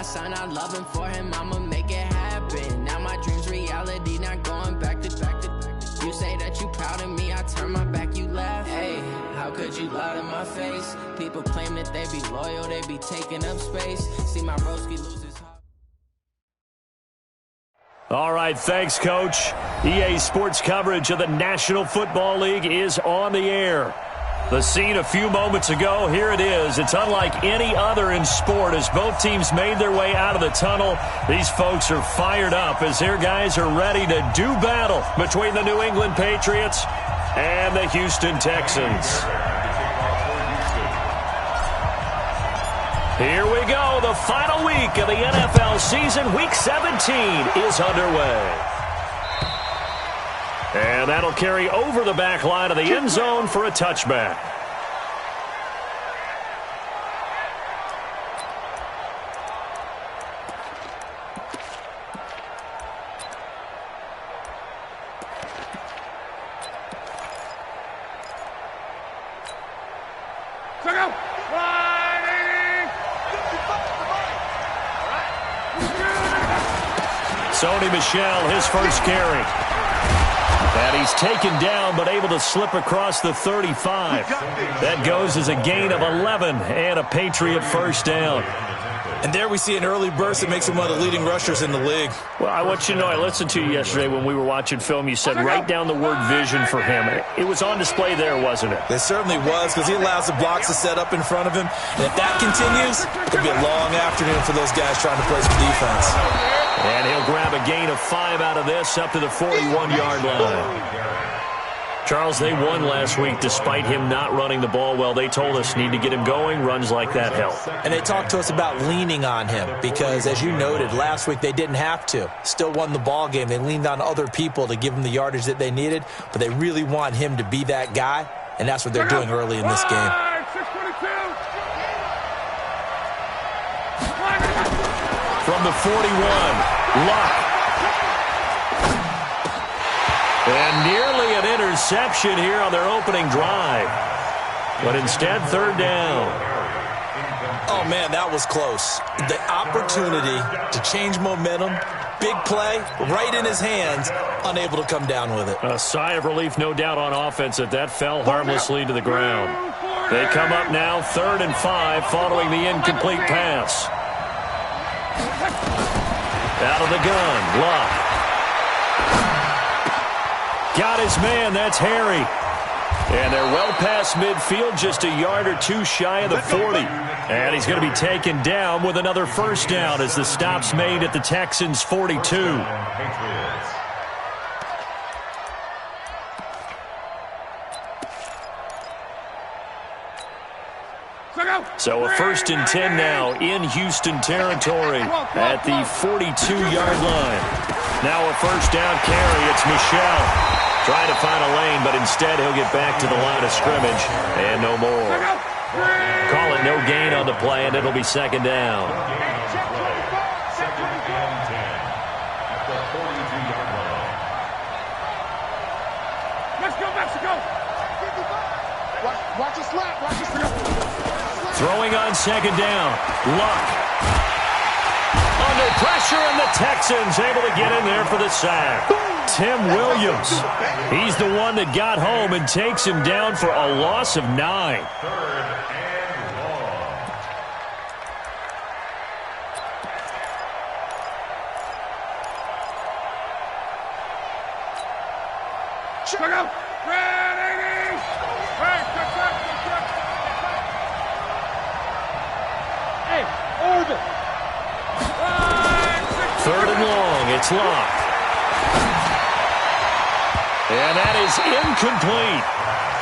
son, I love him for him, I'ma make it happen. Now my dream's reality, not going back to. You say that you proud of me, I turn my back, you laugh. Hey, how could you lie to my face? People claim that they be loyal, they be taking up space. See my broski lose his heart. All right, thanks, Coach. EA Sports coverage of the National Football League is on the air. The scene a few moments ago, here it is. It's unlike any other in sport as both teams made their way out of the tunnel. These folks are fired up as their guys are ready to do battle between the New England Patriots and the Houston Texans. Here we go. The final week of the NFL season. Week 17 is underway. And that'll carry over the back line of the end zone for a touchback. Sony Michel, his first carry. And he's taken down but able to slip across the 35. That goes as a gain of 11 and a Patriot first down. And there we see an early burst that makes him one of the leading rushers in the league. Well, I want you to know, I listened to you yesterday when we were watching film. You said write down the word vision for him. It was on display there, wasn't it? It certainly was, because he allows the blocks to set up in front of him. And if that continues, it'll be a long afternoon for those guys trying to play some defense. And he'll grab a gain of 5 out of this up to the 41-yard line. Charles, they won last week despite him not running the ball well. They told us need to get him going. Runs like that help. And they talked to us about leaning on him because, as you noted, last week they didn't have to. Still won the ball game. They leaned on other people to give them the yardage that they needed, but they really want him to be that guy, and that's what they're doing early in this game. From the 41, Luck. And nearly an interception here on their opening drive. But instead, third down. Oh, man, that was close. The opportunity to change momentum, big play, right in his hands, unable to come down with it. A sigh of relief, no doubt, on offense that fell harmlessly to the ground. They come up now, 3rd and 5, following the incomplete pass. Out of the gun, Luck. Got his man, that's Harry. And they're well past midfield, just a yard or two shy of the 40. And he's going to be taken down with another first down as the stop's made at the Texans' 42. So a 1st and 10 now in Houston territory at the 42-yard line. Now a first down carry. It's Michel. Trying to find a lane, but instead he'll get back to the line of scrimmage and no more. Call it no gain on the play, and it'll be 2nd down. Let's go, Mexico! Watch the slap, watch the slap. Throwing on 2nd down. Luck. Under pressure, and the Texans able to get in there for the sack. Tim Williams. He's the one that got home and takes him down for a loss of 9. Check out. Ready. Hey, orbit. 3rd and long. It's Luck. And that is incomplete.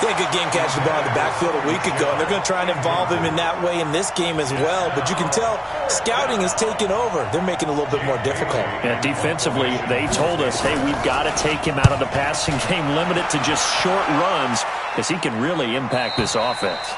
They had a good game catching the ball in the backfield a week ago, and they're going to try and involve him in that way in this game as well. But you can tell scouting is taking over. They're making it a little bit more difficult. Yeah, defensively, they told us, hey, we've got to take him out of the passing game, limit it to just short runs, because he can really impact this offense.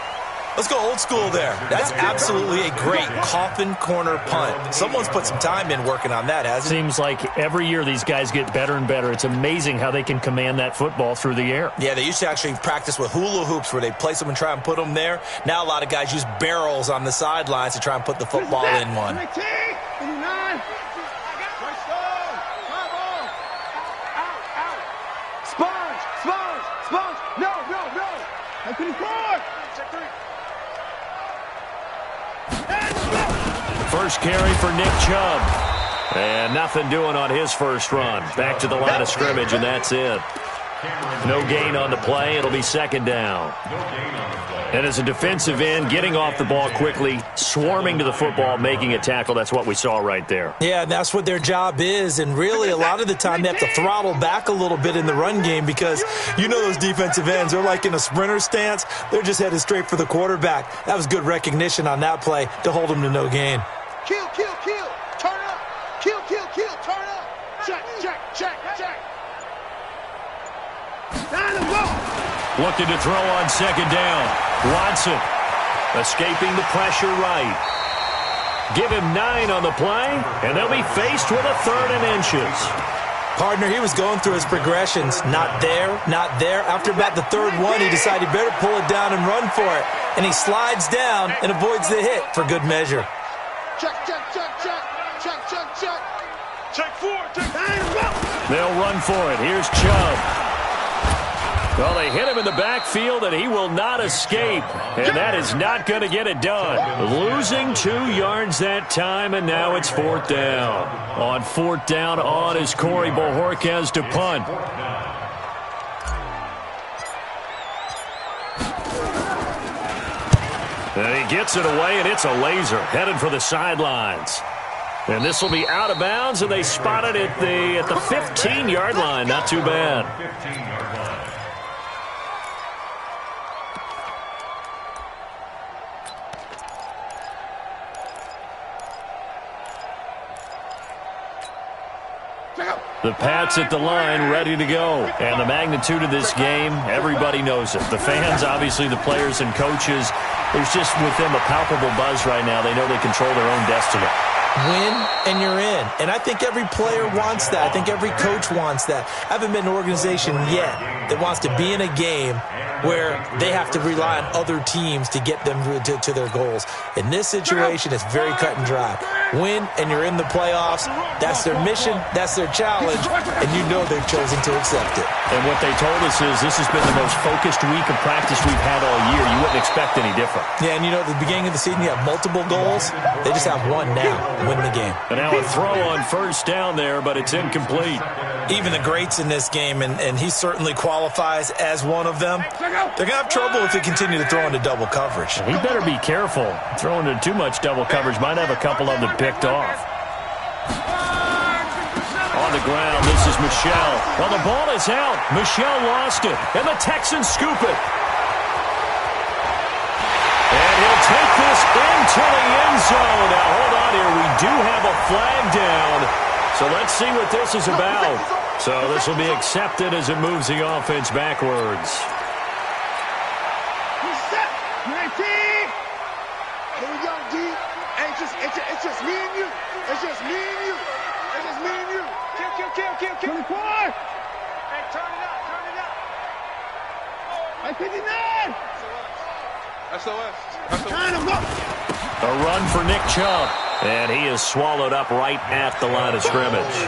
Let's go old school there. That's absolutely a great coffin corner punt. Someone's put some time in working on that, hasn't it? Seems like every year these guys get better and better. It's amazing how they can command that football through the air. Yeah, they used to actually practice with hula hoops where they place them and try and put them there. Now a lot of guys use barrels on the sidelines to try and put the football in one. First carry for Nick Chubb. And nothing doing on his first run. Back to the line of scrimmage, and that's it. No gain on the play. It'll be second down. And as a defensive end, getting off the ball quickly, swarming to the football, making a tackle, that's what we saw right there. Yeah, that's what their job is. And really, a lot of the time, they have to throttle back a little bit in the run game because you know those defensive ends, they're like in a sprinter stance. They're just headed straight for the quarterback. That was good recognition on that play to hold them to no gain. Kill, kill, kill. Turn up. Kill, kill, kill. Turn up. Check, check, check, check. Down the ball. Looking to throw on second down. Watson escaping the pressure right. Give him 9 on the play, and they'll be faced with a 3rd and inches. Partner, he was going through his progressions. Not there, not there. After about the 3rd one, he decided he better pull it down and run for it. And he slides down and avoids the hit for good measure. Check, check, check, check. Check, check, check. Check 4. Check 9. They'll run for it. Here's Chubb. Well, they hit him in the backfield, and he will not escape. And that is not going to get it done. Losing 2 yards that time, and now it's 4th down. On 4th down on is Corey Bojorquez to punt. And he gets it away, and it's a laser headed for the sidelines. And this will be out of bounds, and they spot it at the 15-yard line. Not too bad. The Pats at the line, ready to go. And the magnitude of this game, everybody knows it. The fans, obviously the players and coaches, there's just with them a palpable buzz right now. They know they control their own destiny. Win, and you're in. And I think every player wants that. I think every coach wants that. I haven't been an organization yet that wants to be in a game where they have to rely on other teams to get them to their goals. In this situation, it's very cut and dry. Win, and you're in the playoffs. That's their mission. That's their challenge. And you know they've chosen to accept it. And what they told us is this has been the most focused week of practice we've had all year. You wouldn't expect any different. Yeah, and you know, at the beginning of the season, you have multiple goals. They just have one now. Win the game. And now a throw on first down there, but it's incomplete. Even the greats in this game, and he certainly qualifies as one of them, they're going to have trouble if they continue to throw into double coverage. He better be careful. Throwing into too much double coverage might have a couple of them picked off. On the ground, this is Michelle. Well, the ball is out. Michelle lost it, and the Texans scoop it. And he'll take this into the end zone. Now, hold on here. We do have a flag down. So let's see what this is about. So this will be accepted as it moves the offense backwards. Reset. 19. Here we go, D. It's just me and you. It's just me and you. It's just me and you. Kill. 24. Hey, turn it up. At 59. SOS. Kind of up. A run for Nick Chubb. And he is swallowed up right at the line of scrimmage.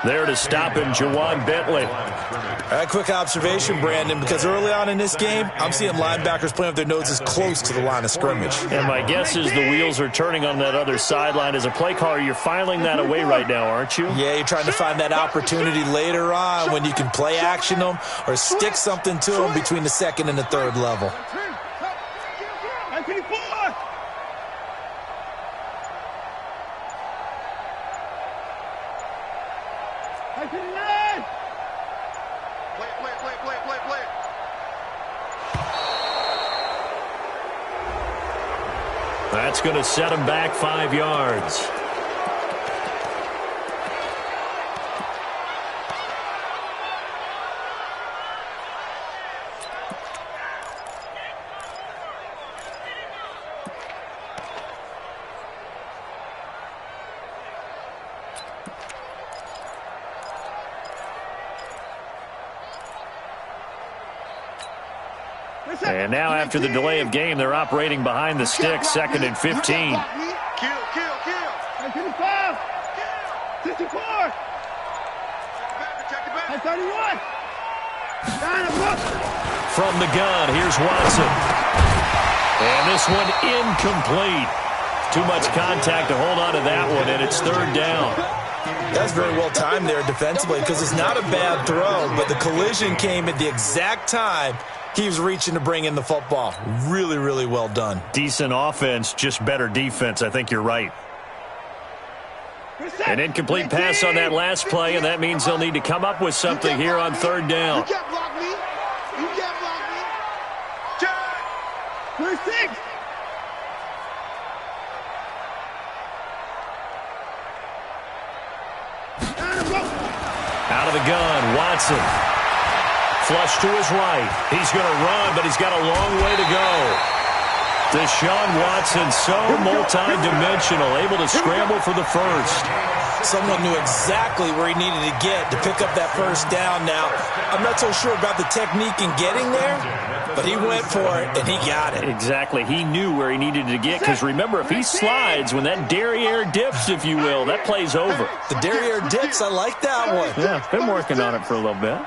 There to stop him, Juwan Bentley. All right, quick observation, Brandon, because early on in this game, I'm seeing linebackers playing with their noses close to the line of scrimmage. And my guess is the wheels are turning on that other sideline. As a play caller, you're filing that away right now, aren't you? Yeah, you're trying to find that opportunity later on when you can play action them or stick something to them between the 2nd and the 3rd level. That's going to set him back 5 yards. And now after the delay of game, they're operating behind the sticks, 2nd and 15. Kill. 55. 54. 31. from the gun. Here's Watson. And this one incomplete. Too much contact to hold on to that one, and it's third down. That's very well timed there defensively because it's not a bad throw, but the collision came at the exact time he was reaching to bring in the football. Really, really well done. Decent offense, just better defense. I think you're right. An incomplete pass on that last play, and that means they'll need to come up with something here on third down. You can't block me. You can't block me. 26. Out of the gun, Watson. Flush to his right. He's going to run, but he's got a long way to go. Deshaun Watson, so multi-dimensional, able to scramble for the first. Someone knew exactly where he needed to get to pick up that first down. Now, I'm not so sure about the technique in getting there, but he went for it, and he got it. Exactly. He knew where he needed to get, because remember, if he slides, when that derriere dips, if you will, that play's over. The derriere dips, I like that one. Yeah, been working on it for a little bit.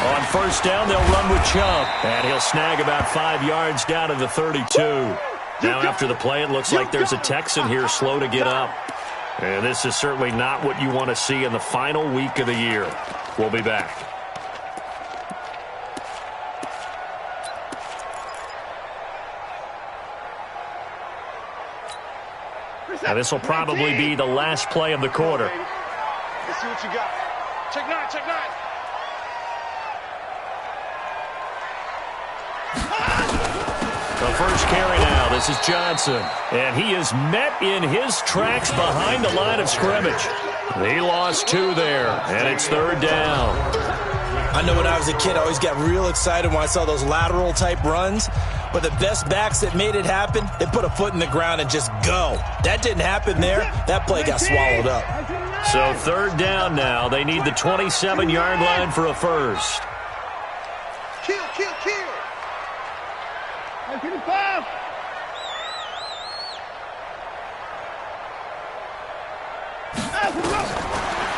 On first down, they'll run with Chubb, and he'll snag about 5 yards down to the 32. Now after the play, it looks like there's a Texan here slow to get up. And this is certainly not what you want to see in the final week of the year. We'll be back. Now this will probably be the last play of the quarter. Let's see what you got. Check nine, check nine. The first carry now. This is Johnson. And he is met in his tracks behind the line of scrimmage. He lost 2 there, and it's third down. I know when I was a kid, I always got real excited when I saw those lateral-type runs. But the best backs that made it happen, they put a foot in the ground and just go. That didn't happen there. That play got swallowed up. So third down now. They need the 27-yard line for a first. Kill, kill, kill.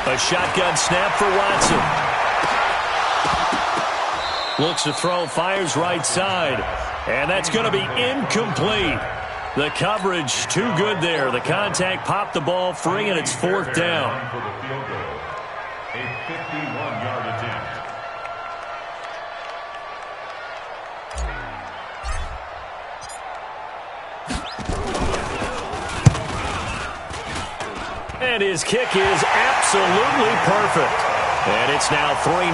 A shotgun snap for Watson. Looks to throw, fires right side. And that's going to be incomplete. The coverage too good there. The contact popped the ball free, and it's fourth down. A 51-yard attempt. And his kick is absolutely perfect. And it's now 3-0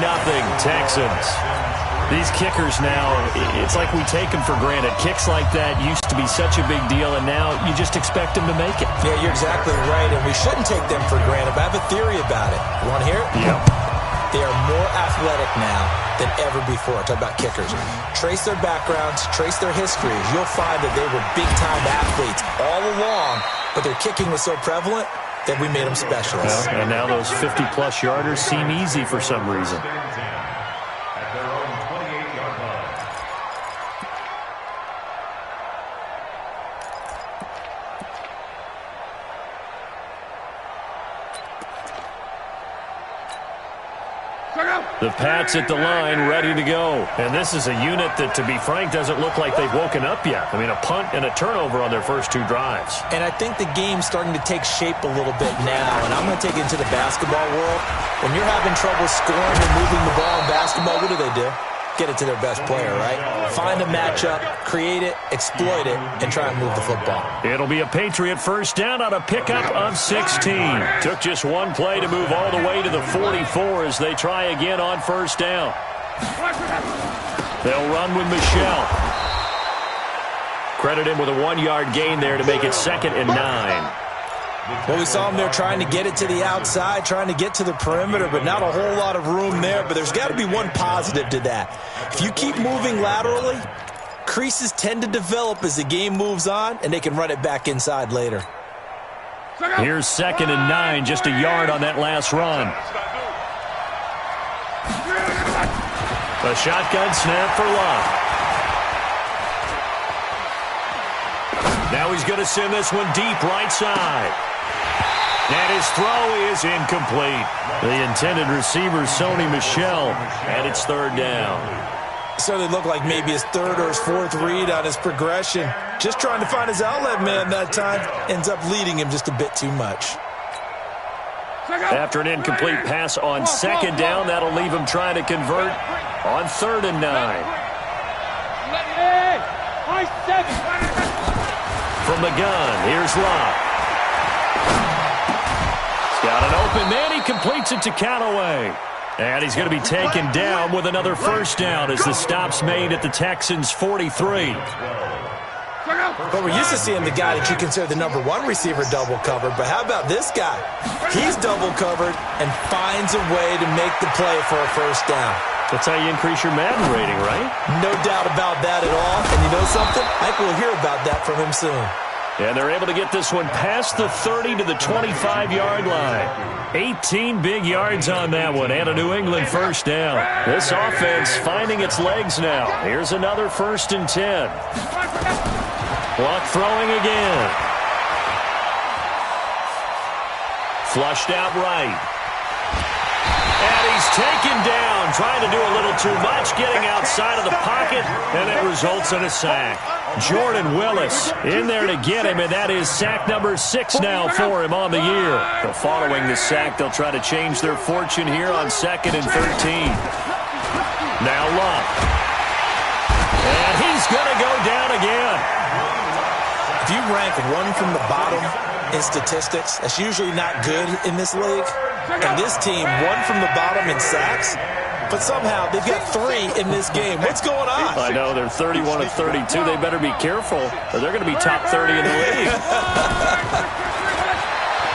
Texans. These kickers now, it's like we take them for granted. Kicks like that used to be such a big deal, and now you just expect them to make it. Yeah, you're exactly right, and we shouldn't take them for granted, but I have a theory about it. You want to hear it? Yep. They are more athletic now than ever before. Talk about kickers. Trace their backgrounds, trace their histories. You'll find that they were big-time athletes all along, but their kicking was so prevalent that we made them specialists. Well, and now those 50-plus yarders seem easy for some reason. At their own 28-yard line. The Pats at the line, ready to go. And this is a unit that, to be frank, doesn't look like they've woken up yet. I mean, a punt and a turnover on their first 2 drives. And I think the game's starting to take shape a little bit now, and I'm going to take it into the basketball world. When you're having trouble scoring and moving the ball in basketball, what do? Get it to their best player, right? Find a matchup, create it, exploit it, and try and move the football. It'll be a Patriot first down on a pickup of 16. Took just one play to move all the way to the 44 as they try again on first down. They'll run with Michelle. Credit him with a 1-yard gain there to make it 2nd and 9. Well, we saw him there trying to get it to the outside, trying to get to the perimeter, but not a whole lot of room there. But there's got to be one positive to that. If you keep moving laterally, creases tend to develop as the game moves on, and they can run it back inside later. Here's 2nd and 9, just a yard on that last run. A shotgun snap for Love. Now he's going to send this one deep right side. And his throw is incomplete. The intended receiver, Sony Michel, and it's third down. Certainly looked like maybe his third or his fourth read on his progression. Just trying to find his outlet man that time. Ends up leading him just a bit too much. After an incomplete pass on second down, that'll leave him trying to convert on 3rd and 9. From the gun, here's Locke. He's got an open man. He completes it to Callaway. And he's going to be taken down with another first down as the stop's made at the Texans' 43. But we're used to seeing the guy that you consider the number 1 receiver double covered. But how about this guy? He's double covered and finds a way to make the play for a first down. That's how you increase your Madden rating, right? No doubt about that at all. And you know something? I think we'll hear about that from him soon. And they're able to get this one past the 30 to the 25-yard line. 18 big yards on that one, and a New England first down. This offense finding its legs now. Here's another 1st and 10. Luck throwing again. Flushed out right. And he's taken down, trying to do a little too much, getting outside of the pocket, and it results in a sack. Jordan Willis in there to get him, and that is sack number 6 now for him on the year. But following the sack, they'll try to change their fortune here on 2nd and 13. Now Luck. And he's going to go down again. If you rank 1 from the bottom in statistics, that's usually not good in this league. And this team, 1 from the bottom in sacks, but somehow they've got 3 in this game. What's going on? I know, they're 31 of 32. They better be careful, or they're going to be top 30 in the league.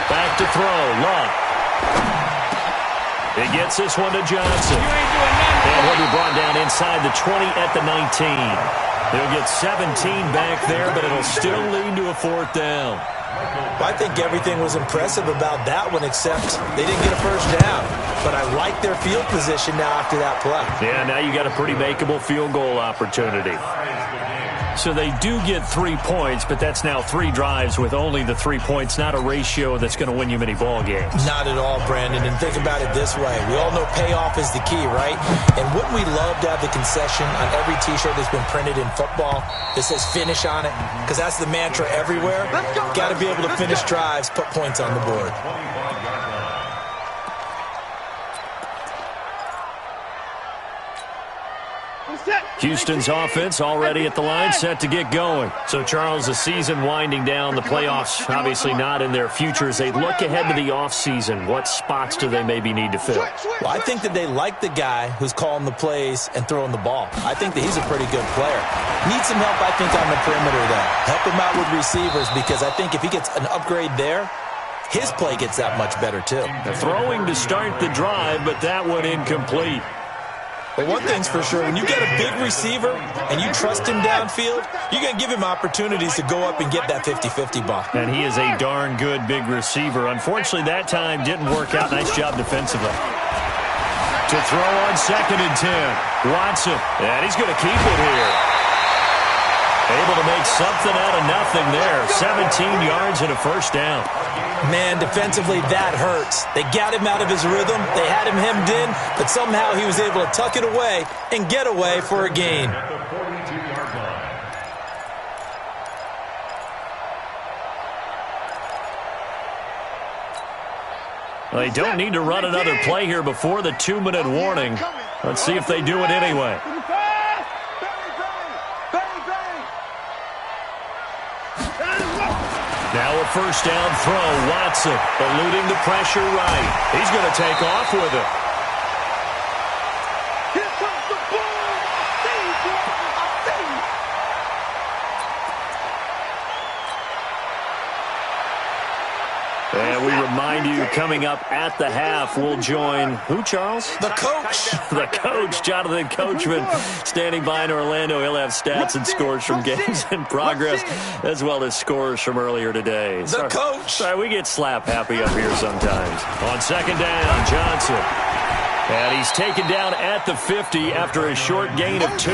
Back to throw, Luck. He gets this one to Johnson. And he'll be brought down inside the 20 at the 19. He'll get 17 back there, but it'll still lead to a 4th down. Well, I think everything was impressive about that one, except they didn't get a first down. But I like their field position now after that play. Yeah, now you got a pretty makeable field goal opportunity. So they do get 3 points, but that's now 3 drives with only the 3 points, not a ratio that's going to win you many ball games. Not at all, Brandon. And think about it this way. We all know payoff is the key, right? And wouldn't we love to have the concession on every T-shirt that's been printed in football that says finish on it? Because that's the mantra everywhere. Got to be able to finish drives, put points on the board. Houston's offense already at the line, set to get going. So, Charles, the season winding down, the playoffs obviously not in their future. As they look ahead to the offseason, what spots do they maybe need to fill? Well, I think that they like the guy who's calling the plays and throwing the ball. I think that he's a pretty good player. Needs some help, I think, on the perimeter, though. Help him out with receivers, because I think if he gets an upgrade there, his play gets that much better, too. The throwing to start the drive, but that one incomplete. But one thing's for sure, when you get a big receiver and you trust him downfield, you're going to give him opportunities to go up and get that 50-50 ball. And he is a darn good big receiver. Unfortunately, that time didn't work out. Nice job defensively. To throw on 2nd and 10. Watson, and he's going to keep it here. Able to make something out of nothing there. 17 yards and a first down. Man, defensively, that hurts. They got him out of his rhythm. They had him hemmed in, but somehow he was able to tuck it away and get away for a gain. Well, they don't need to run another play here before the 2-minute warning. Let's see if they do it anyway. Now a first down throw. Watson eluding the pressure right. He's going to take off with it. Here comes the ball. And we remind you, coming up at the half, we'll join who, Charles? The coach. The coach, Jonathan Coachman, standing by in Orlando. He'll have stats and scores from games in progress, as well as scores from earlier today. The coach. Sorry, we get slap happy up here sometimes. On 2nd down, Johnson. And he's taken down at the 50 after a short gain of 2.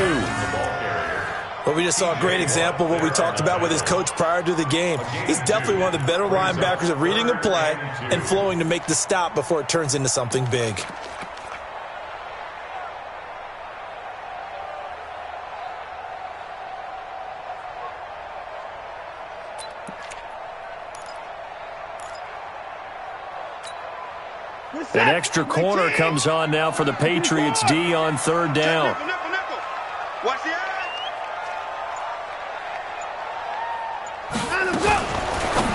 Well, we just saw a great example of what we talked about with his coach prior to the game. He's definitely one of the better linebackers at reading a play and flowing to make the stop before it turns into something big. An extra corner comes on now for the Patriots D on third down. Watch the eye.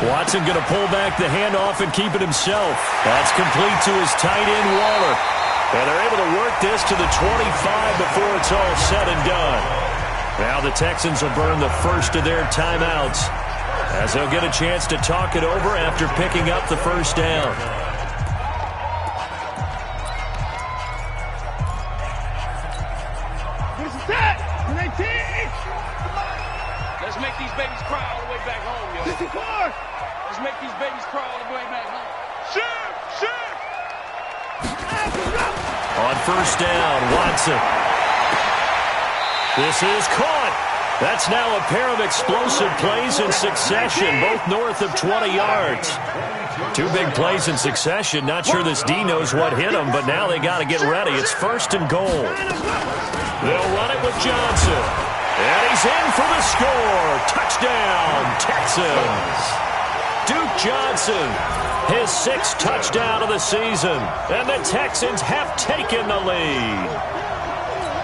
Watson going to pull back the handoff and keep it himself. That's complete to his tight end, Waller. And they're able to work this to the 25 before it's all said and done. Now the Texans will burn the first of their timeouts as they'll get a chance to talk it over after picking up the first down. Let's make these babies cry all the way back home, yo. Let's make these babies cry all the way back home. Shoot! On first down, Watson. This is caught. That's now a pair of explosive plays in succession, both north of 20 yards. Two big plays in succession. Not sure this D knows what hit him, but now they got to get ready. It's first and goal. They'll run it with Johnson. And he's in for the score. Touchdown, Texans. Duke Johnson, his 6th touchdown of the season. And the Texans have taken the lead.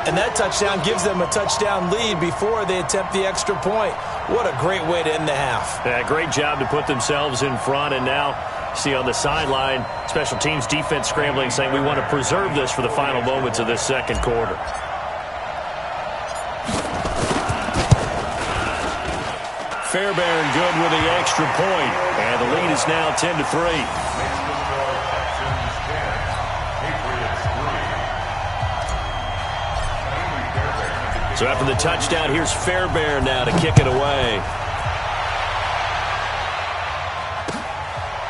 And that touchdown gives them a touchdown lead before they attempt the extra point. What a great way to end the half. Yeah, great job to put themselves in front. And now, see on the sideline, special teams defense scrambling, saying we want to preserve this for the final moments of this second quarter. Fairbairn good with the extra point, and the lead is now 10-3. So after the touchdown, here's Fairbairn now to kick it away.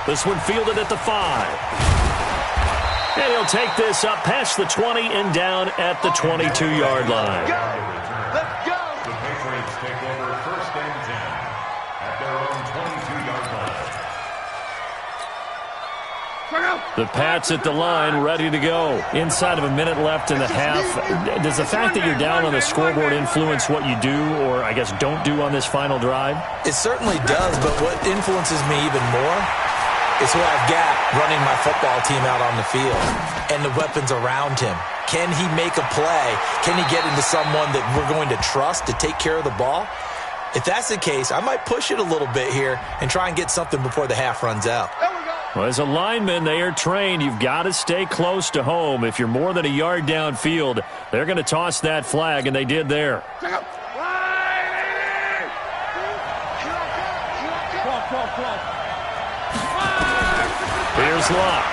This one fielded at the 5. And he'll take this up past the 20 and down at the 22-yard line. Let's go! The Patriots take over first and 10 at their own 22-yard line. The Pats at the line, ready to go. Inside of a minute left in the half. Does the fact that you're down on the scoreboard influence what you do, or I guess don't do on this final drive? It certainly does, but what influences me even more is who I've got running my football team out on the field and the weapons around him. Can he make a play? Can he get into someone that we're going to trust to take care of the ball? If that's the case, I might push it a little bit here and try and get something before the half runs out. Well, as a lineman, they are trained. You've got to stay close to home. If you're more than a yard downfield, they're going to toss that flag, and they did there. Here's Locke.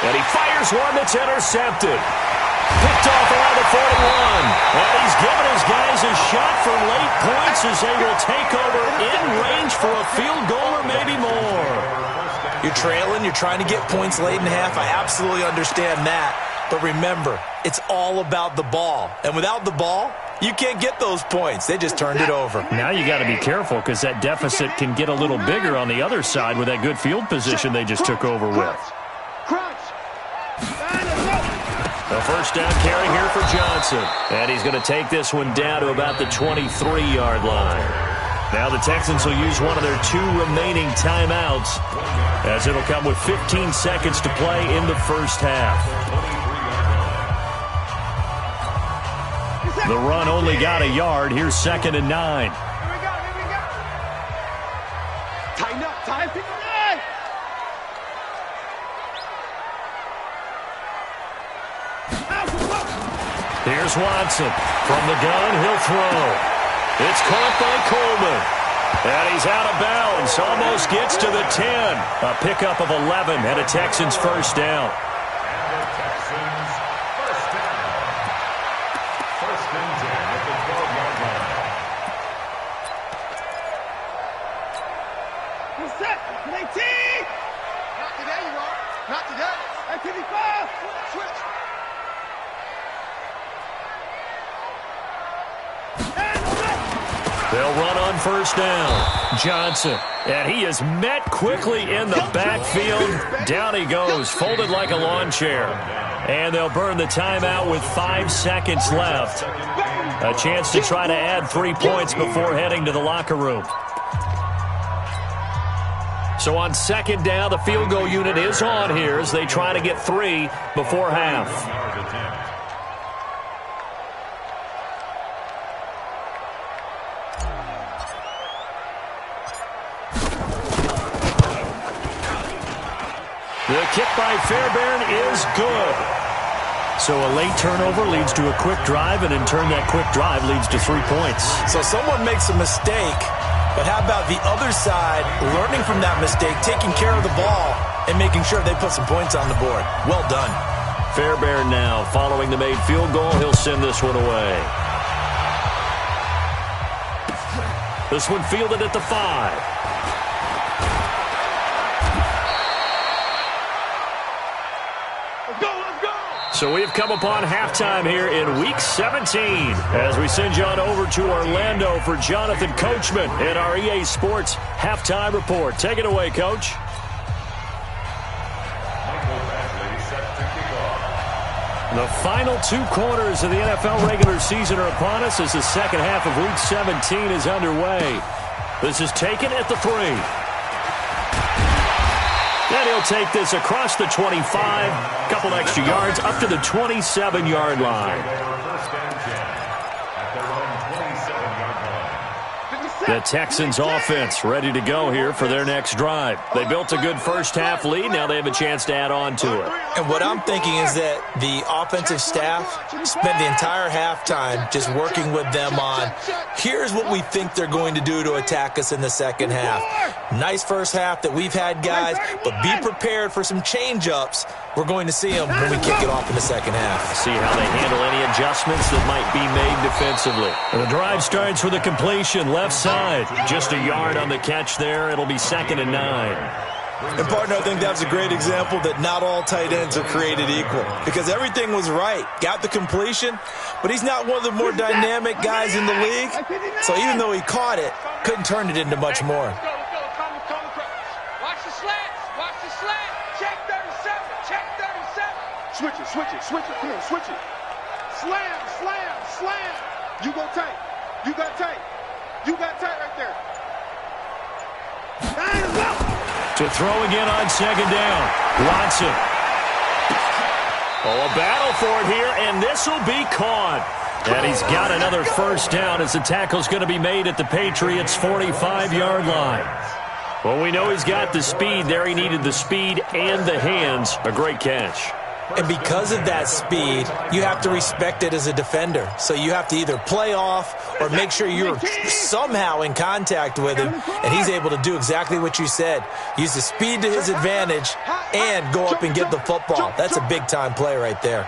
And he fires one that's intercepted. Picked off around the 41. And he's given his guys a shot for late points as they will take over in range for a field goal or maybe more. You're trailing. You're trying to get points late in half. I absolutely understand that. But remember, it's all about the ball. And without the ball, you can't get those points. They just turned it over. Now you got to be careful because that deficit can get a little bigger on the other side with that good field position they just took over with. A first down carry here for Johnson. And he's going to take this one down to about the 23-yard line. Now the Texans will use one of their 2 remaining timeouts as it'll come with 15 seconds to play in the first half. The run only got a yard. Here's 2nd and 9. Here we go. Tighten up, tighten up. Here's Watson. From the gun, he'll throw. It's caught by Coleman. And he's out of bounds. Almost gets to the 10. A pickup of 11 and a Texans first down. And the Texans first down. First and 10 at the 12-yard line. What's that? 19! Not today, you are. Not today. Activity 5. Switch. They'll run on first down. Johnson. And he is met quickly in the backfield. Down he goes, folded like a lawn chair. And they'll burn the timeout with 5 seconds left. A chance to try to add 3 points before heading to the locker room. So on second down, the field goal unit is on here as they try to get 3 before half. The kick by Fairbairn is good. So a late turnover leads to a quick drive, and in turn that quick drive leads to 3 points. So someone makes a mistake, but how about the other side learning from that mistake, taking care of the ball, and making sure they put some points on the board? Well done. Fairbairn now following the made field goal. He'll send this one away. This one fielded at the 5. So we've come upon halftime here in Week 17 as we send you on over to Orlando for Jonathan Coachman in our EA Sports Halftime Report. Take it away, Coach. The final 2 quarters of the NFL regular season are upon us as the second half of Week 17 is underway. This is taken at the 3. And he'll take this across the 25, a couple extra yards, up to the 27-yard line. The Texans offense ready to go here for their next drive. They built a good first-half lead. Now they have a chance to add on to it. And what I'm thinking is that the offensive staff spent the entire halftime just working with them on, here's what we think they're going to do to attack us in the second half. Nice first half that we've had, guys, but be prepared for some change-ups. We're going to see them when we kick it off in the second half. See how they handle any adjustments that might be made defensively. And the drive starts with a completion left side. Just a yard on the catch there. It'll be 2nd and 9. And, partner, I think that's a great example that not all tight ends are created equal because everything was right. Got the completion, but he's not one of the more dynamic guys in the league. So even though he caught it, couldn't turn it into much more. Watch the slants. Watch the slant. Check 37. Check 37. Switch it, switch it, switch it. Come on, switch it. Slam, slam, slam. You go tight. You got tight. You got tight right there. To throw again on second down. Watson. Oh, a battle for it here, and this will be caught. And he's got another first down as the tackle's going to be made at the Patriots' 45-yard line. Well, we know he's got the speed there. He needed the speed and the hands. A great catch. And because of that speed, you have to respect it as a defender. So you have to either play off or make sure you're somehow in contact with him, and he's able to do exactly what you said. Use the speed to his advantage and go up and get the football. That's a big-time play right there.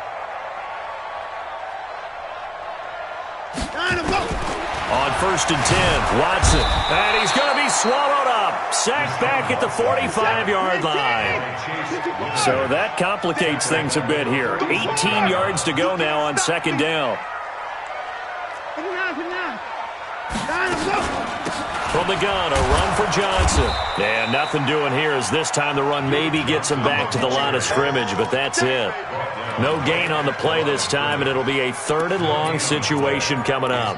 On 1st and 10, Watson. And he's going to be swallowed up. Sacked back at the 45-yard line. So that complicates things a bit here. 18 yards to go now on second down. From the gun, a run for Johnson. And nothing doing here as this time the run maybe gets him back to the line of scrimmage, but that's it. No gain on the play this time, and it'll be a 3rd and long situation coming up.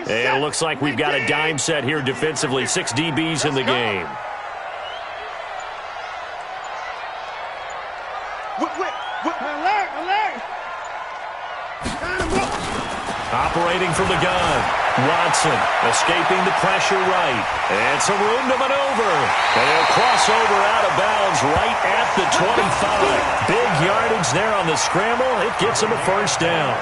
And it looks like we've got a dime set here defensively. 6 DBs in the game. Operating from the gun. Watson escaping the pressure right. And some room to maneuver. And he'll cross over out of bounds right at the 25. Big yardage there on the scramble. It gets him a first down.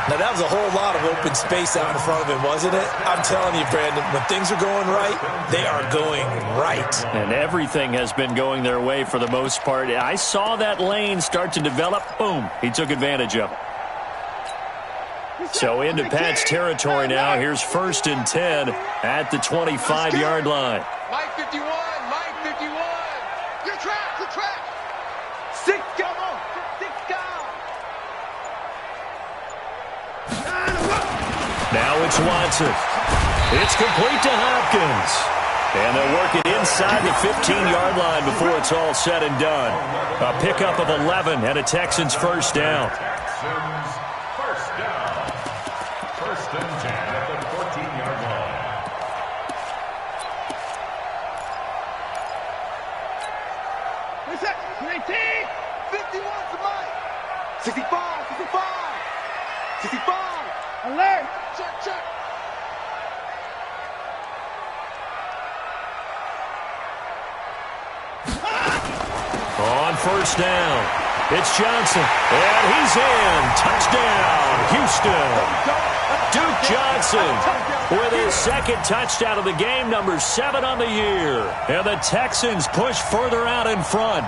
Now, that was a whole lot of open space out in front of him, wasn't it? I'm telling you, Brandon, when things are going right, they are going right. And everything has been going their way for the most part. I saw that lane start to develop. Boom. He took advantage of it. So into Pat's territory now. Here's 1st and 10 at the 25-yard line. Mike 51, Mike 51. Good track, good track. Six, come on. Six, down. Now it's Watson. It's complete to Hopkins. And they'll work it inside the 15-yard line before it's all said and done. A pickup of 11 and a Texans first down. Texans first down. 1st and 10 at the 14-yard line. What's that? 19. 51 to Mike. 65, 65. 65. Alert. Check, check. On 1st down, it's Johnson, and he's in. Touchdown, Houston. Duke Johnson with his 2nd touchdown of the game, number 7 on the year. And the Texans push further out in front.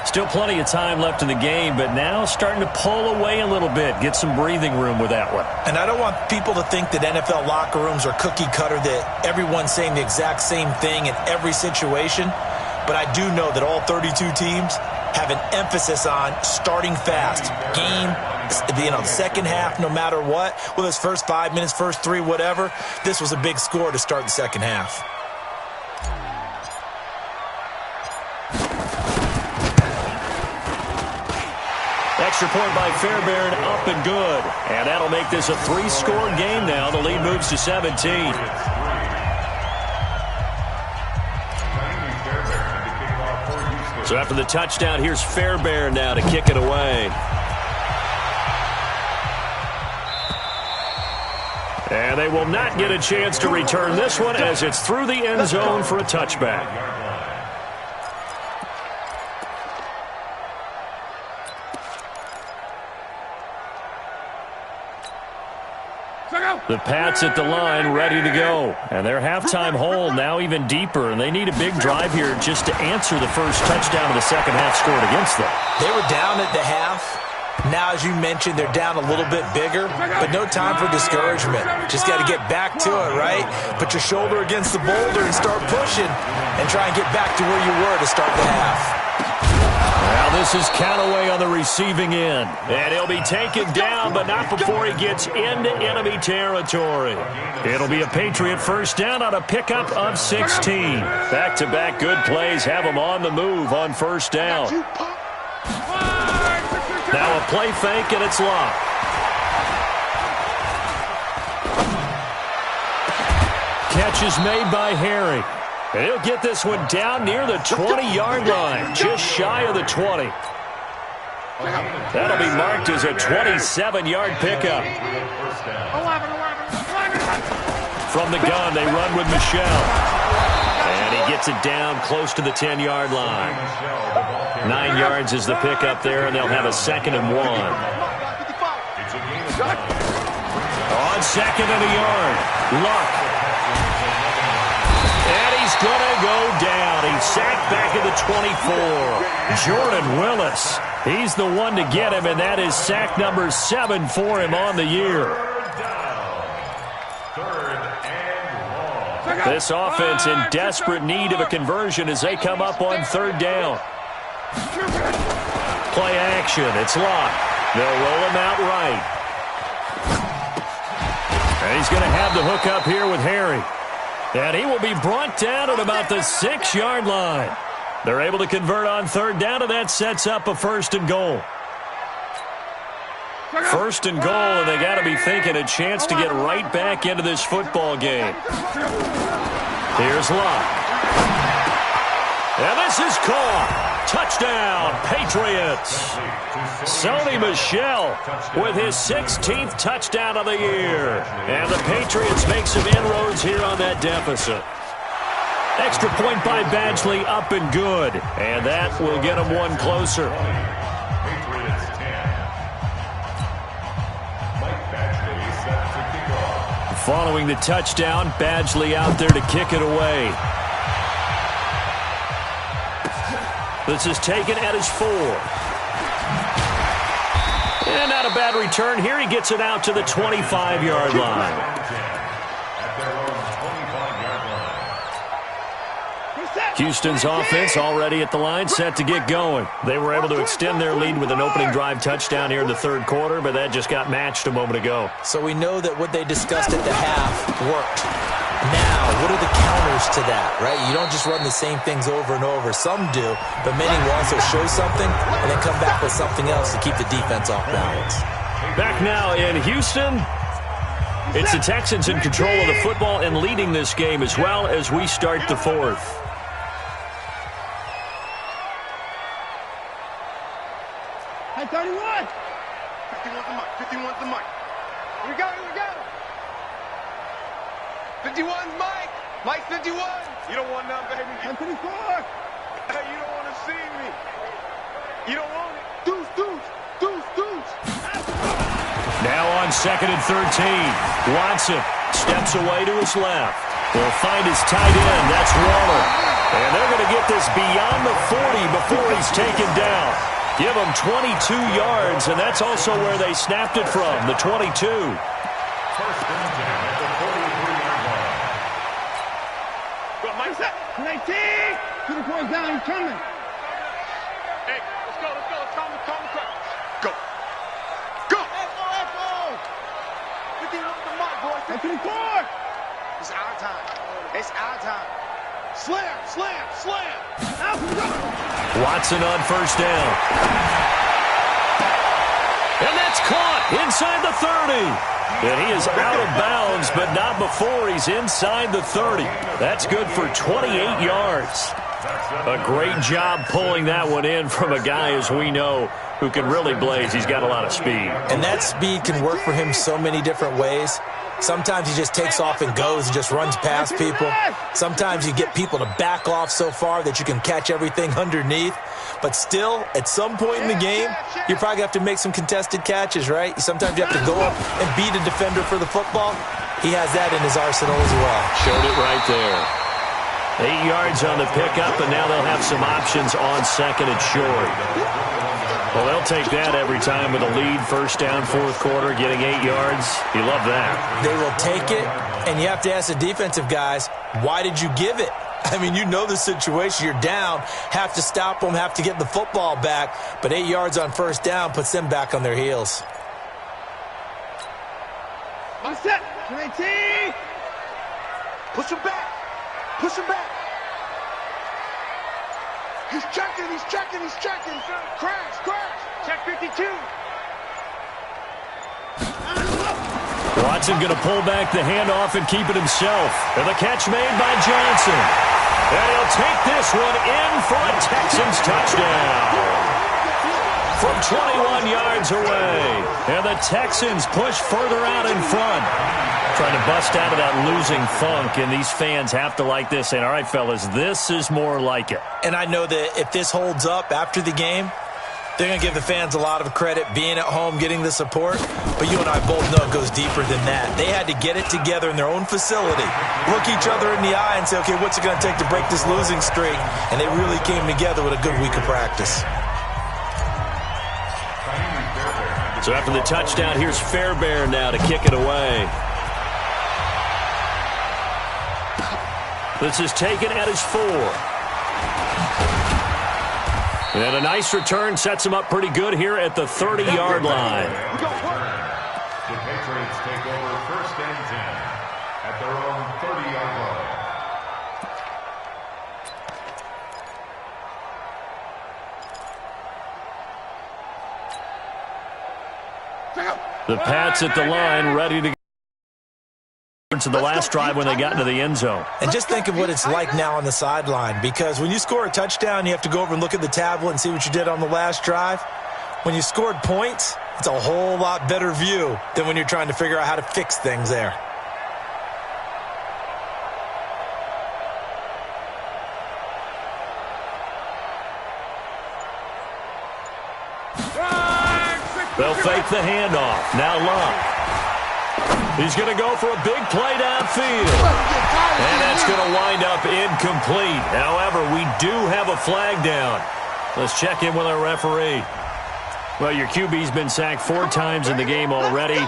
Still plenty of time left in the game, but now starting to pull away a little bit, get some breathing room with that one. And I don't want people to think that NFL locker rooms are cookie cutter, that everyone's saying the exact same thing in every situation. But I do know that all 32 teams have an emphasis on starting fast. Game, the second half, no matter what, whether it's first 5 minutes, first 3, whatever. This was a big score to start the second half. Extra point by Fairbairn, up and good. And that'll make this a 3-score game now. The lead moves to 17. So after the touchdown, here's Fairbairn now to kick it away. And they will not get a chance to return this one as it's through the end zone for a touchback. The Pats at the line, ready to go. And their halftime hole now even deeper, and they need a big drive here just to answer the first touchdown of the second half scored against them. They were down at the half. Now, as you mentioned, they're down a little bit bigger, but no time for discouragement. Just got to get back to it, right? Put your shoulder against the boulder and start pushing and try and get back to where you were to start the half. Now this is Callaway on the receiving end. And he'll be taken down, but not before he gets into enemy territory. It'll be a Patriot first down on a pickup of 16. Back-to-back good plays have him on the move on first down. Now a play fake, and it's locked. Catch is made by Harry. And he'll get this one down near the 20-yard line, just shy of the 20. That'll be marked as a 27-yard pickup. From the gun, they run with Michelle. And he gets it down close to the 10-yard line. 9 yards is the pickup there, and they'll have a 2nd and 1. On 2nd and a yard, Luck. And he's going to go down. He's sacked back at the 24. Jordan Willis, he's the one to get him, and that is sack number 7 for him on the year. This offense in desperate need of a conversion as they come up on 3rd down. Play action. It's locked. They'll roll him out right. And he's going to have the hook up here with Harry. And he will be brought down at about the 6-yard line. They're able to convert on 3rd down, and that sets up a 1st and goal. 1st and goal, and they got to be thinking a chance to get right back into this football game. Here's Luck. And this is caught. Touchdown, Patriots. Sony Michel with his 16th touchdown of the year. And the Patriots make some inroads here on that deficit. Extra point by Badgley, up and good. And that will get them one closer. Patriots 10. Mike Badgley set to kick off. Following the touchdown, Badgley out there to kick it away. This is taken at his 4. And not a bad return here. He gets it out to the 25-yard line. Houston's offense already at the line, set to get going. They were able to extend their lead with an opening drive touchdown here in the third quarter, but that just got matched a moment ago. So we know that what they discussed at the half worked. Now, what are the counters to that, right? You don't just run the same things over and over. Some do, but many will also show something and then come back with something else to keep the defense off balance. Back now in Houston. It's the Texans in control of the football and leading this game as well as we start the fourth. Hey, 31. 51's the mic. 51's the mic. Here we go. Here we go. 51's Mike. Mike 51. You don't want none, baby. 54. Hey, you don't want to see me. You don't want it. Deuce, deuce, deuce, deuce. Now on 2nd and 13. Watson steps away to his left. Will find his tight end. That's Waller. And they're going to get this beyond the 40 before he's taken down. Give him 22 yards, and that's also where they snapped it from, the 22. First and 10 at the 43-yard line. Go, Mike. 19. 2 points down. He's coming. Hey, let's go. Let's go. Calm the Go. Go. Echo. 51 the mic, boys. 54. It's our time. It's our time. Slam, slam, slam. Watson on first down. And that's caught inside the 30. And he is out of bounds, but not before he's inside the 30. That's good for 28 yards. A great job pulling that one in from a guy, as we know, who can really blaze. He's got a lot of speed. And that speed can work for him so many different ways. Sometimes he just takes off and goes and just runs past people. Sometimes you get people to back off so far that you can catch everything underneath. But still, at some point in the game, you probably have to make some contested catches, right? Sometimes you have to go up and beat a defender for the football. He has that in his arsenal as well. Showed it right there. 8 yards on the pickup, and now they'll have some options on 2nd and short. Well, they'll take that every time with a lead, first down, fourth quarter, getting 8 yards. You love that. They will take it, and you have to ask the defensive guys, why did you give it? I mean, you know the situation. You're down, have to stop them, have to get the football back, but 8 yards on first down puts them back on their heels. On set. 19. Push him back. Push him back. He's checking, he's checking, he's checking. Crash, crash. Check 52. Watson going to pull back the handoff and keep it himself. And the catch made by Johnson. And he'll take this one in for a Texans touchdown. From 21 yards away. And the Texans push further out in front. Trying to bust out of that losing funk, and these fans have to like this. And all right, fellas, this is more like it. And I know that if this holds up after the game, they're going to give the fans a lot of credit being at home, getting the support. But you and I both know it goes deeper than that. They had to get it together in their own facility, look each other in the eye and say, okay, what's it going to take to break this losing streak? And they really came together with a good week of practice. So after the touchdown, here's Fairbairn now to kick it away. This is taken at his 4. And a nice return sets him up pretty good here at the 30-yard line. The Patriots take over first and 10 at their own 30-yard line. The Pats at the line, ready to go to the last drive when they got into the end zone. And just think of what it's like now on the sideline, because when you score a touchdown, you have to go over and look at the tablet and see what you did on the last drive. When you scored points, it's a whole lot better view than when you're trying to figure out how to fix things there. They'll fake the handoff. Now Love. He's going to go for a big play downfield. And that's going to wind up incomplete. However, we do have a flag down. Let's check in with our referee. Well, your QB's been sacked 4 times in the game already,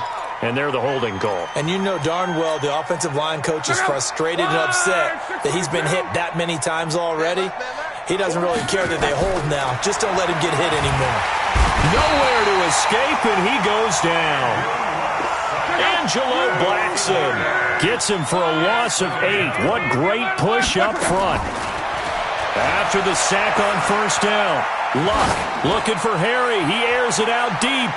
and they're the holding call. And you know darn well the offensive line coach is frustrated and upset that he's been hit that many times already. He doesn't really care that they hold now. Just don't let him get hit anymore. Nowhere to escape, and he goes down. Angelo Blackson gets him for a loss of 8. What great push up front. After the sack on first down, Luck looking for Harry. He airs it out deep.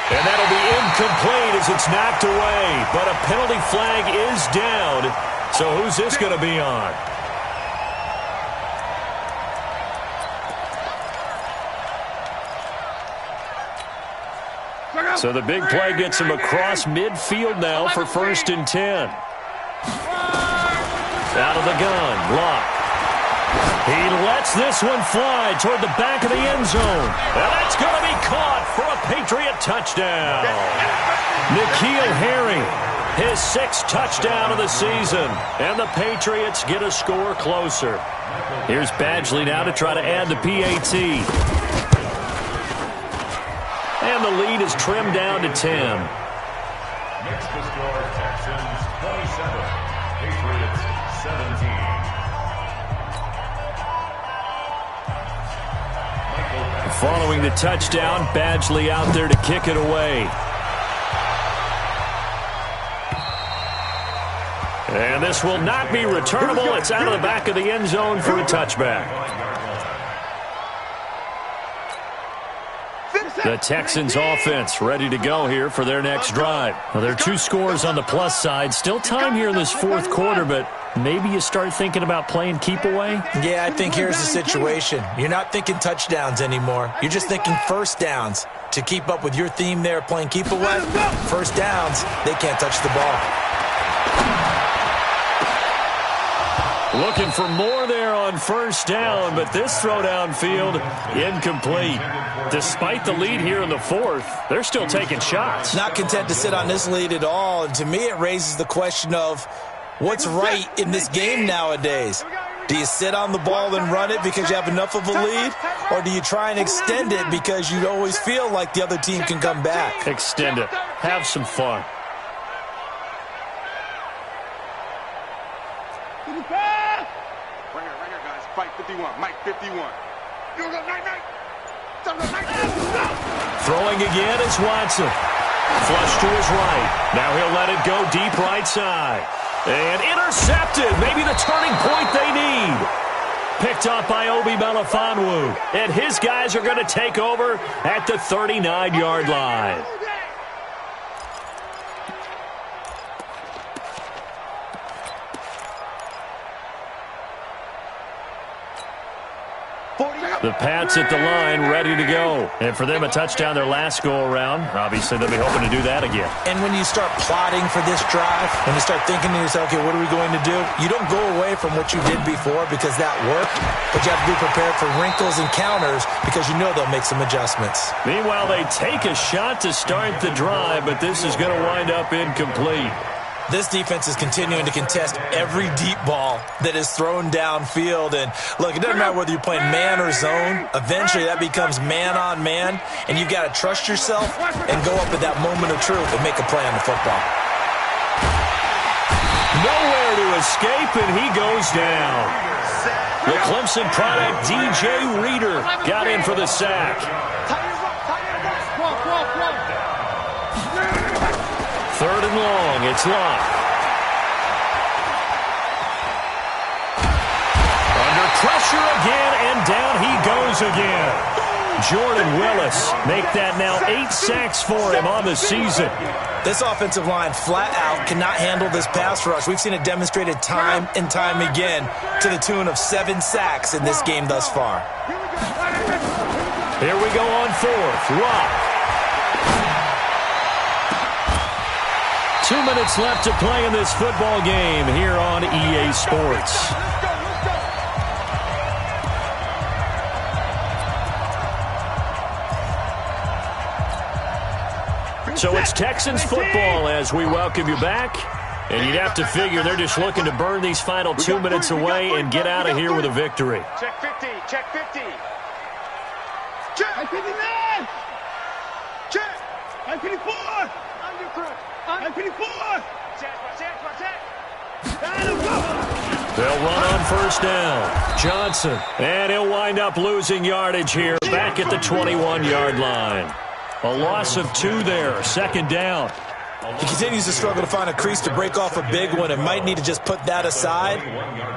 And that'll be incomplete as it's knocked away. But a penalty flag is down. So who's this going to be on? So the big play gets him across midfield now for 1st and 10. Out of the gun, Luck. He lets this one fly toward the back of the end zone. And that's going to be caught for a Patriot touchdown. N'Keal Harry, his 6th touchdown of the season. And the Patriots get a score closer. Here's Badgley now to try to add the PAT. And the lead is trimmed down to 10. Next to score, Texans 27, Patriots 17. Following the touchdown, Badgley out there to kick it away. And this will not be returnable. It's out of the back of the end zone for a touchback. The Texans offense ready to go here for their next drive. Now, there are 2 scores on the plus side. Still time here in this 4th quarter, but maybe you start thinking about playing keep away? Yeah, I think here's the situation. You're not thinking touchdowns anymore. You're just thinking first downs. To keep up with your theme there, playing keep away, first downs, they can't touch the ball. Looking for more there on first down, but this throw downfield, incomplete. Despite the lead here in the 4th, they're still taking shots. Not content to sit on this lead at all, and to me it raises the question of what's right in this game nowadays. Do you sit on the ball and run it because you have enough of a lead, or do you try and extend it because you always feel like the other team can come back? Extend it. Have some fun. Right here, guys. Fight 51. Mike 51. Throwing again is Watson. Flush to his right. Now he'll let it go deep right side. And intercepted. Maybe the turning point they need. Picked up by Obi Melifonwu. And his guys are going to take over at the 39-yard line. The Pats at the line, ready to go. And for them, a touchdown their last go-around. Obviously, they'll be hoping to do that again. And when you start plotting for this drive, when you start thinking to yourself, okay, what are we going to do? You don't go away from what you did before because that worked, but you have to be prepared for wrinkles and counters because you know they'll make some adjustments. Meanwhile, they take a shot to start the drive, but this is going to wind up incomplete. This defense is continuing to contest every deep ball that is thrown downfield. And, look, it doesn't matter whether you're playing man or zone. Eventually, that becomes man-on-man, and you've got to trust yourself and go up at that moment of truth and make a play on the football. Nowhere to escape, and he goes down. The Clemson product, DJ Reader, got in for the sack. 3rd and long, it's Luck. Under pressure again, and down he goes again. Jordan Willis make that now 8 sacks for him on the season. This offensive line flat out cannot handle this pass rush. We've seen it demonstrated time and time again to the tune of 7 sacks in this game thus far. Here we go on 4th, Luck. 2 minutes left to play in this football game here on EA Sports. So it's Texans football as we welcome you back. And you'd have to figure they're just looking to burn these final 2 minutes away and get out of here with a victory. Check 50. Check 50. Check 59. They'll run on first down. Johnson. And he'll wind up losing yardage here back at the 21-yard line. A loss of 2 there. Second down. He continues to struggle to find a crease to break off a big one and might need to just put that aside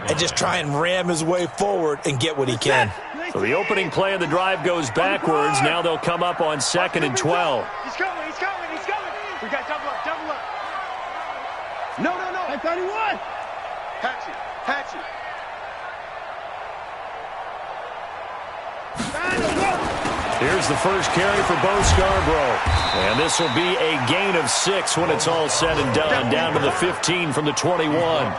and just try and ram his way forward and get what he can. So the opening play of the drive goes backwards. Now they'll come up on 2nd and 12. He's coming, he's coming, he's coming. We got double up, double up. No. 31. Patch it. Here's the first carry for Bo Scarborough. And this will be a gain of 6 when it's all said and done. Down to the 15 from the 21.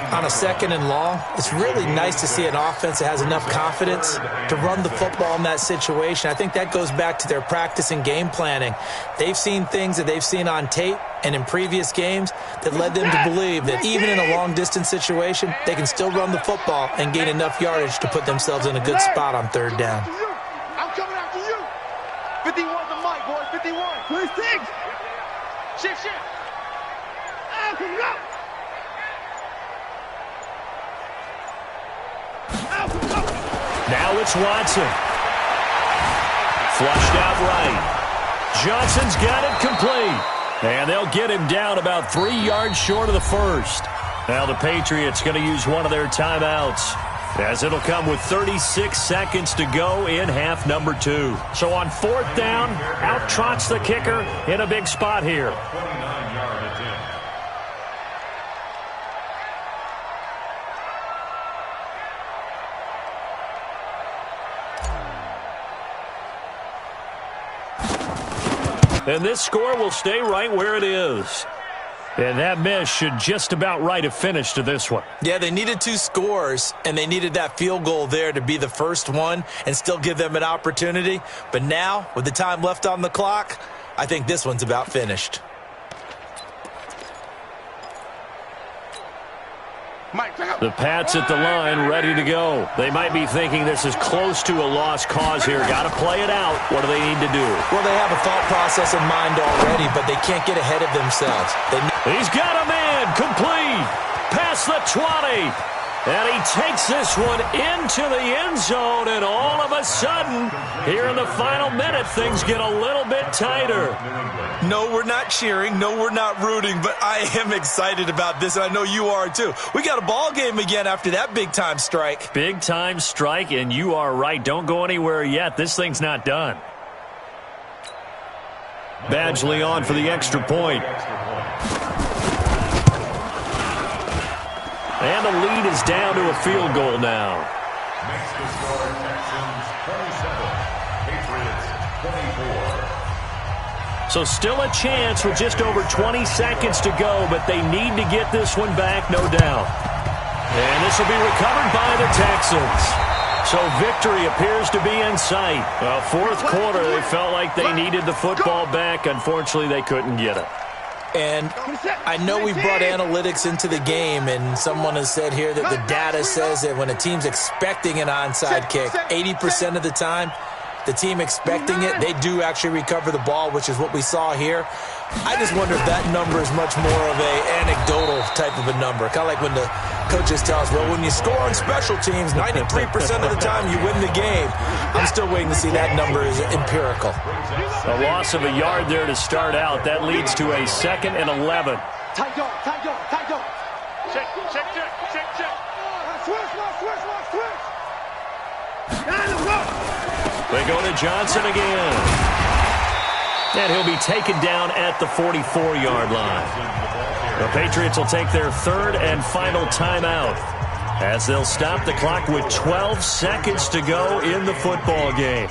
On a 2nd and long, it's really nice to see an offense that has enough confidence to run the football in that situation. I think that goes back to their practice and game planning. They've seen things that they've seen on tape and in previous games that led them to believe that even in a long-distance situation, they can still run the football and gain enough yardage to put themselves in a good spot on 3rd down. I'm coming after you. 51 the mic, boy. 51. 26. Shift. Now it's Watson. Flushed out right. Johnson's got it complete. And they'll get him down about 3 yards short of the first. Now the Patriots going to use one of their timeouts, as it'll come with 36 seconds to go in half number 2. So on 4th down, out trots the kicker in a big spot here. 29-yard attempt. And this score will stay right where it is. And that miss should just about right have finished to this one. Yeah, they needed 2 scores, and they needed that field goal there to be the first one and still give them an opportunity. But now, with the time left on the clock, I think this one's about finished. The Pats at the line, ready to go. They might be thinking this is close to a lost cause here. Got to play it out. What do they need to do? Well, they have a thought process in mind already, but they can't get ahead of themselves. He's got a man, complete, past the 20. And he takes this one into the end zone, and all of a sudden, here in the final minute, things get a little bit tighter. No, we're not cheering. No, we're not rooting, but I am excited about this, and I know you are too. We got a ball game again after that big-time strike. Big-time strike, and you are right. Don't go anywhere yet. This thing's not done. Badgley on for the extra point. And the lead is down to a field goal now. Makes the score Texans 27, Patriots 24. So still a chance with just over 20 seconds to go, but they need to get this one back, no doubt. And this will be recovered by the Texans. So victory appears to be in sight. Well, 4th quarter, they felt like they needed the football back. Unfortunately, they couldn't get it. And I know we brought analytics into the game, and someone has said here that the data says that when a team's expecting an onside kick, 80% of the time, the team expecting it, they do actually recover the ball, which is what we saw here. I just wonder if that number is much more of a anecdotal type of a number. Kind of like when the coaches tell us, well, when you score on special teams, 93% of the time you win the game. I'm still waiting to see that number is empirical. A loss of a yard there to start out. That leads to a 2nd and 11. Tight dog. Check. Switch. They go to Johnson again. And he'll be taken down at the 44-yard line. The Patriots will take their 3rd and final timeout, as they'll stop the clock with 12 seconds to go in the football game.